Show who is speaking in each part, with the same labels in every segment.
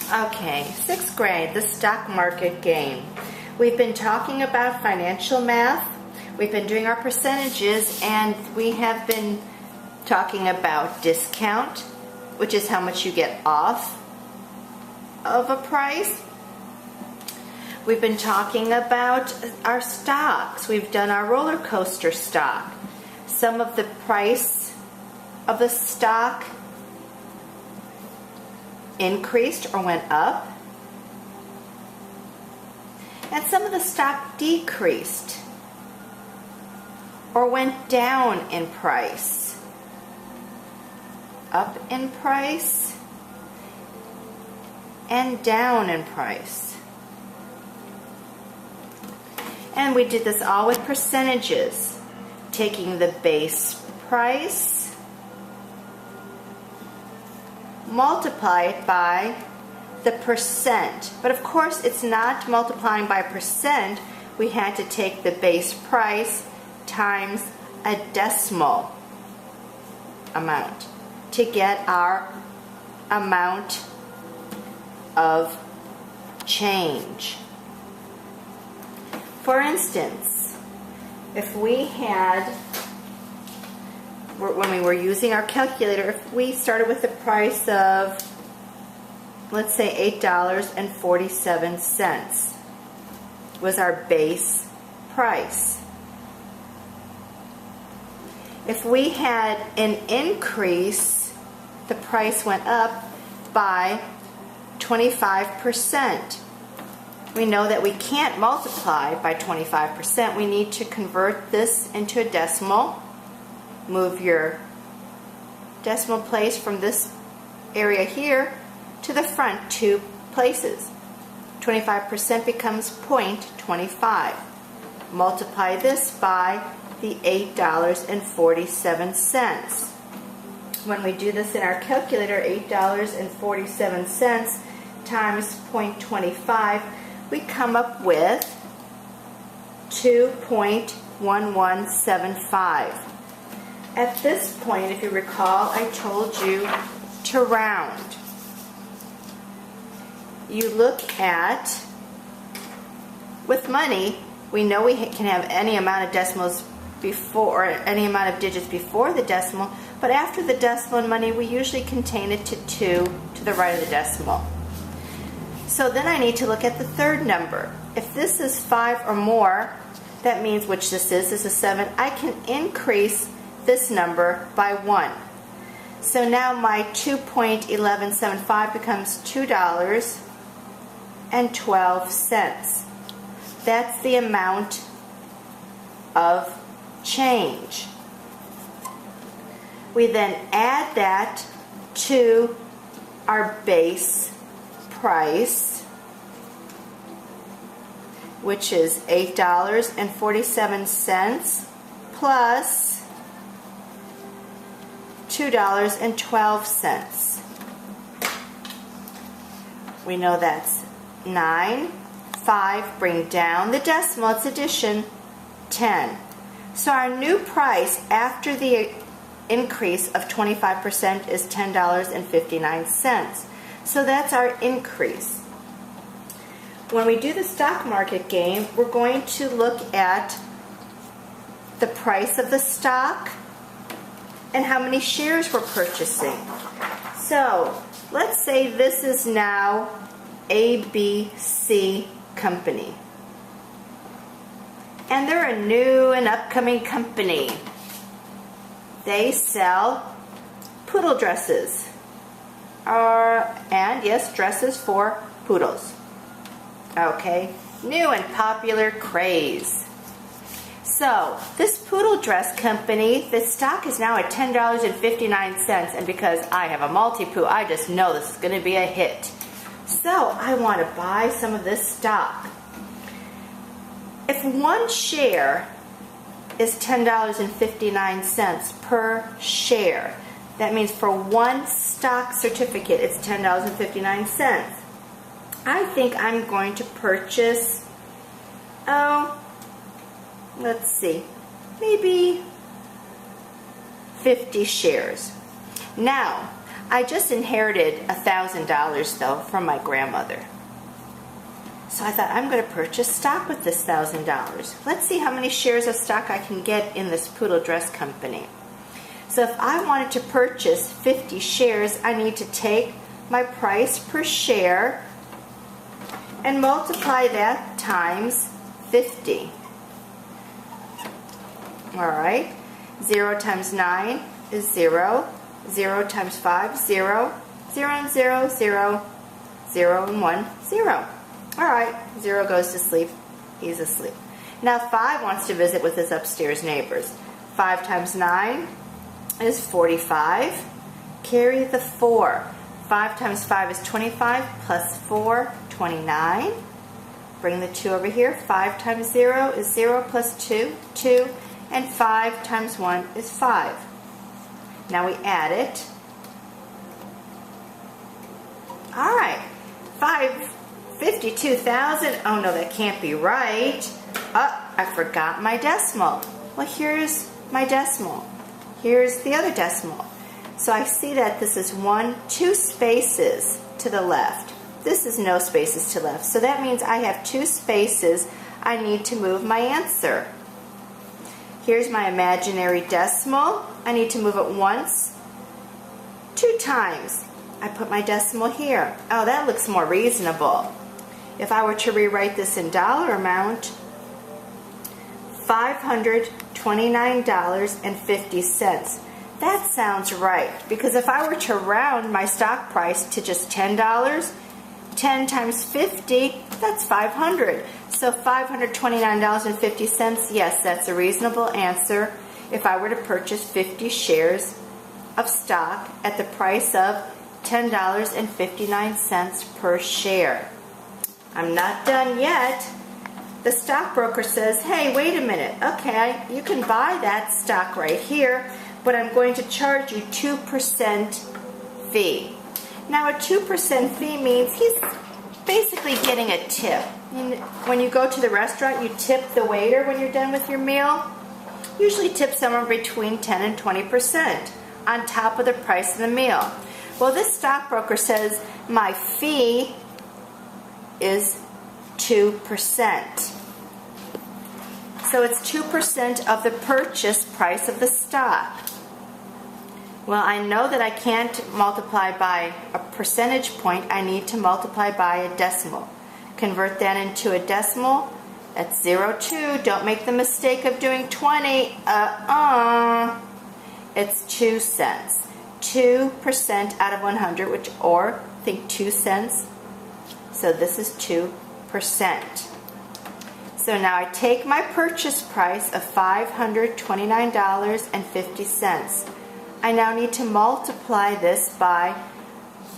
Speaker 1: Okay, 6th grade, the stock market game. We've been talking about financial math. We've been doing our percentages, and we have been talking about discount, which is how much you get off of a price. We've been talking about our stocks. We've done our roller coaster stock. Some of the price of the stock increased or went up, and some of the stock decreased or went down in price, up in price and down in price. And we did this all with percentages, taking the base price, multiply it by the percent. But of course, it's not multiplying by percent. We had to take the base price times a decimal amount to get our amount of change. For instance, if we had, when we were using our calculator, if we started with the price of, let's say, $8.47 was our base price. If we had an increase, the price went up by 25%. We know that we can't multiply by 25%. We need to convert this into a decimal. Move your decimal place from this area here to the front 2 places. 25% becomes 0.25. Multiply this by the $8.47. When we do this in our calculator, $8.47 times 0.25, we come up with 2.1175. At this point, if you recall, I told you to round. You look at, with money, we know we can have any amount of decimals before, or any amount of digits before the decimal, but after the decimal in money, we usually contain it to 2 to the right of the decimal. So then I need to look at the third number. If this is 5 or more, that means, which this is 7, I can increase this number by 1. So now my 2.1175 becomes $2.12. That's the amount of change. We then add that to our base price, which is $8.47 plus $2.12. We know that's 9, 5, bring down the decimal, it's addition, 10. So our new price after the increase of 25% is $10.59. So that's our increase. When we do the stock market game, we're going to look at the price of the stock and how many shares we're purchasing. So let's say this is now ABC Company. And they're a new and upcoming company. They sell poodle dresses. And yes, dresses for poodles. Okay, new and popular craze. So, this poodle dress company, the stock is now at $10.59, and because I have a multi-poo, I just know this is going to be a hit. So, I want to buy some of this stock. If one share is $10.59 per share, that means for one stock certificate, it's $10.59. I think I'm going to purchase, let's see, maybe 50 shares. Now, I just inherited $1,000 though from my grandmother. So I thought, I'm going to purchase stock with this $1,000. Let's see how many shares of stock I can get in this Poodle Dress Company. So if I wanted to purchase 50 shares, I need to take my price per share and multiply that times 50. Alright, 0 times 9 is 0, 0 times 5, 0, 0 and 0, 0, 0 and 1, 0. Alright, 0 goes to sleep, he's asleep. Now 5 wants to visit with his upstairs neighbors. 5 times 9 is 45. Carry the 4. 5 times 5 is 25, plus 4, 29. Bring the 2 over here. 5 times 0 is 0 plus 2, 2. And 5 times 1 is 5. Now we add it. Alright, 52,000. Oh no, that can't be right. I forgot my decimal. Well, here's my decimal. Here's the other decimal. So I see that this is 2 spaces to the left. This is no spaces to left. So that means I have 2 spaces I need to move my answer. Here's my imaginary decimal. I need to move it once, 2 times. I put my decimal here. Oh, that looks more reasonable. If I were to rewrite this in dollar amount, $529.50. That sounds right, because if I were to round my stock price to just $10, 10 times 50, that's 500. So $529.50, yes, that's a reasonable answer if I were to purchase 50 shares of stock at the price of $10.59 per share. I'm not done yet. The stockbroker says, hey, wait a minute. Okay, you can buy that stock right here, but I'm going to charge you 2% fee. Now a 2% fee means he's basically getting a tip. When you go to the restaurant, you tip the waiter when you're done with your meal. Usually tip somewhere between 10 and 20% on top of the price of the meal. Well, this stockbroker says my fee is 2%. So it's 2% of the purchase price of the stock. Well, I know that I can't multiply by a percentage point. I need to multiply by a decimal. Convert that into a decimal. That's 0.2. Don't make the mistake of doing 20. It's 2 cents. 2% out of 100, or think 2 cents. So this is 2%. So now I take my purchase price of $529.50. I now need to multiply this by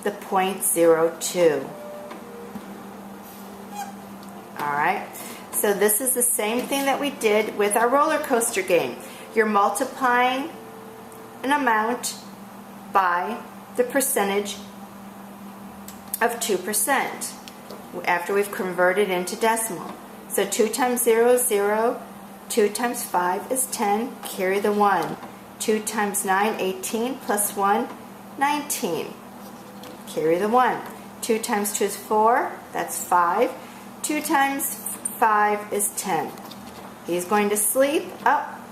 Speaker 1: the 0.02. Alright, so this is the same thing that we did with our roller coaster game. You're multiplying an amount by the percentage of 2% after we've converted into decimal. So 2 times 0 is 0, 2 times 5 is 10, carry the 1. 2 times 9, 18, plus 1, 19. Carry the 1. 2 times 2 is 4, that's 5. 2 times 5 is 10. He's going to sleep.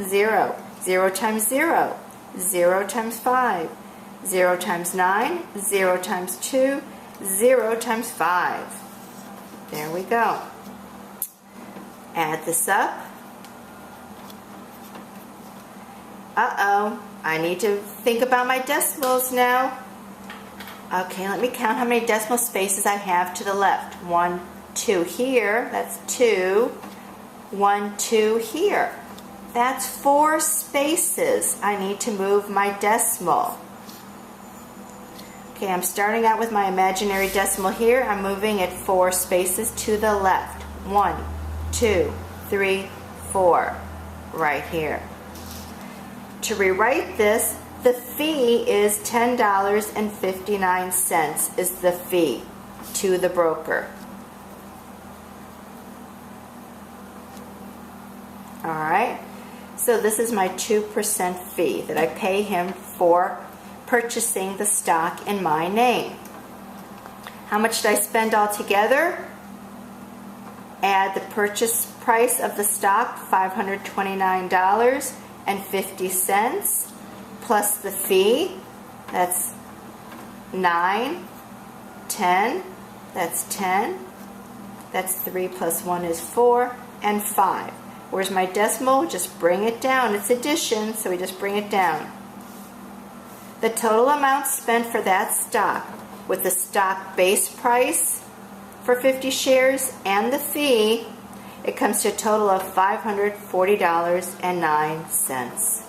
Speaker 1: 0. 0 times 0. 0 times 5. 0 times 9. 0 times 2. 0 times 5. There we go. Add this up. I need to think about my decimals now. Okay, let me count how many decimal spaces I have to the left. 1, 2 here, that's 2. 1, 2 here. That's 4 spaces. I need to move my decimal. Okay, I'm starting out with my imaginary decimal here. I'm moving it 4 spaces to the left. 1, 2, 3, 4. Right here. To rewrite this, the fee is $10.59 is the fee to the broker. Alright, so this is my 2% fee that I pay him for purchasing the stock in my name. How much did I spend altogether? Add the purchase price of the stock, $529.50, plus the fee, that's 9, 10, that's 10, that's 3 plus 1 is 4, and 5. Where's my decimal? Just bring it down. It's addition, so we just bring it down. The total amount spent for that stock with the stock base price for 50 shares and the fee, it comes to a total of $540.09.